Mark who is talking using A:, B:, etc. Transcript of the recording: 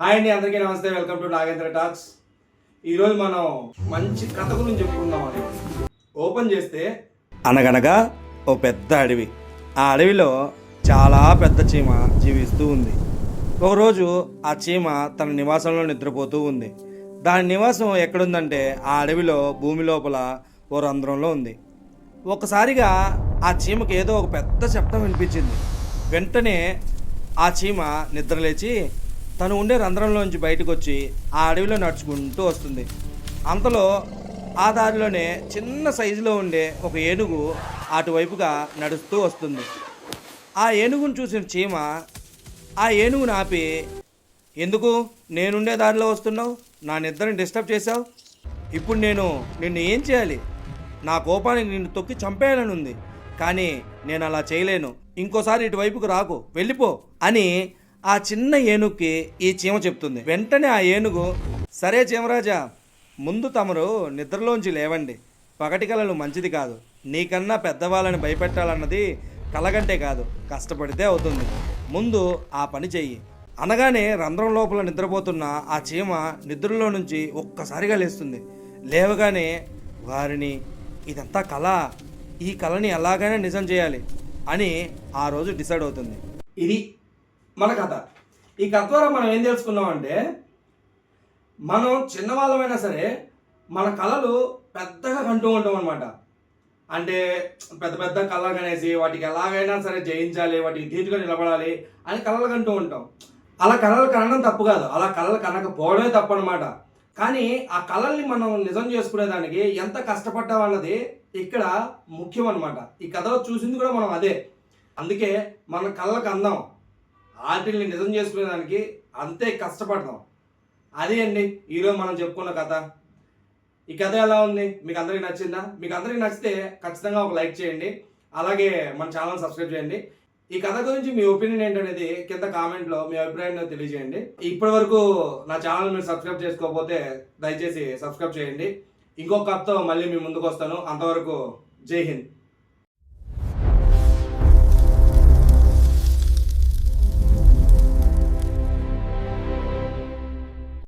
A: Hi అండి, అందరికీ నమస్తే. Welcome to Nagendra talks. ఈరోజు మనం మంచి కథ గురించి చెప్పుకుందామని ఓపెన్ చేస్తే, అనగనగా ఓ పెద్ద అడవి. ఆ అడవిలో చాలా పెద్ద చీమ జీవిస్తూ ఉంది. ఒకరోజు ఆ చీమ తన నివాసంలో నిద్రపోతూ ఉంది. దాని నివాసం ఎక్కడుందంటే ఆ అడవిలో భూమి లోపల ఓ రంధ్రంలో ఉంది. ఒకసారిగా ఆ చీమకి ఏదో ఒక పెద్ద శబ్దం వినిపించింది. వెంటనే ఆ చీమ నిద్రలేచి తను ఉండే రంధ్రంలోంచి బయటకు వచ్చి ఆ అడవిలో నడుచుకుంటూ వస్తుంది. అంతలో ఆ దారిలోనే చిన్న సైజులో ఉండే ఒక ఏనుగు అటువైపుగా నడుస్తూ వస్తుంది. ఆ ఏనుగును చూసిన చీమ ఆ ఏనుగుని ఆపి, ఎందుకు నేనుండే దారిలో వస్తున్నావు? నా నిద్రని డిస్టర్బ్ చేశావు. ఇప్పుడు నేను నిన్ను ఏం చేయాలి? నా కోపానికి నిన్ను తొక్కి చంపేయాలని ఉంది, కానీ నేను అలా చేయలేను. ఇంకోసారి ఇటువైపుకు రాకు, వెళ్ళిపో అని ఆ చిన్న ఏనుగుకి ఈ చీమ చెప్తుంది. వెంటనే ఆ ఏనుగు, సరే చీమరాజా, ముందు తమరు నిద్రలోంచి లేవండి. పగటి కలలు మంచిది కాదు. నీకన్నా పెద్దవాళ్ళని భయపెట్టాలన్నది కలగంటే కాదు, కష్టపడితే అవుతుంది. ముందు ఆ పని చెయ్యి అనగానే రంధ్రం లోపల నిద్రపోతున్న ఆ చీమ నిద్రలో నుంచి ఒక్కసారిగా లేస్తుంది. లేవగానే, వారిని ఇదంతా కళ, ఈ కళని ఎలాగైనా నిజం చేయాలి అని ఆ రోజు డిసైడ్ అవుతుంది. ఇది మన కథ. ఈ కథ ద్వారా మనం ఏం తెలుసుకున్నామంటే, మనం చిన్నవాళ్ళమైనా సరే మన కళలు పెద్దగా కంటూ ఉంటాం అనమాట. అంటే పెద్ద పెద్ద కళలు కనేసి వాటికి ఎలాగైనా సరే జయించాలి, వాటికి ధీటుగా నిలబడాలి అని కళలు కంటూ ఉంటాం. అలా కళలు కనడం తప్పు కాదు, అలా కళలు కనకపోవడమే తప్పు అనమాట. కానీ ఆ కళల్ని మనం నిజం చేసుకునేదానికి ఎంత కష్టపడ్డాం అన్నది ఇక్కడ ముఖ్యం అనమాట. ఈ కథలో చూసింది కూడా మనం అదే. అందుకే మన కళ్ళకు అందాం, వాటిని నిజం చేసుకునేదానికి అంతే కష్టపడతాం. అదే అండి ఈరోజు మనం చెప్పుకున్న కథ. ఈ కథ ఎలా ఉంది? మీకు అందరికీ నచ్చిందా? మీకు అందరికీ నచ్చితే ఖచ్చితంగా ఒక లైక్ చేయండి, అలాగే మన ఛానల్ సబ్స్క్రైబ్ చేయండి. ఈ కథ గురించి మీ ఒపీనియన్ ఏంటనేది కింద కామెంట్లో మీ అభిప్రాయాన్ని తెలియజేయండి. ఇప్పటి వరకు నా ఛానల్ మీరు సబ్స్క్రైబ్ చేసుకోకపోతే దయచేసి సబ్స్క్రైబ్ చేయండి. ఇంకొక కథతో మళ్ళీ మీ ముందుకు వస్తాను. అంతవరకు జై హింద్.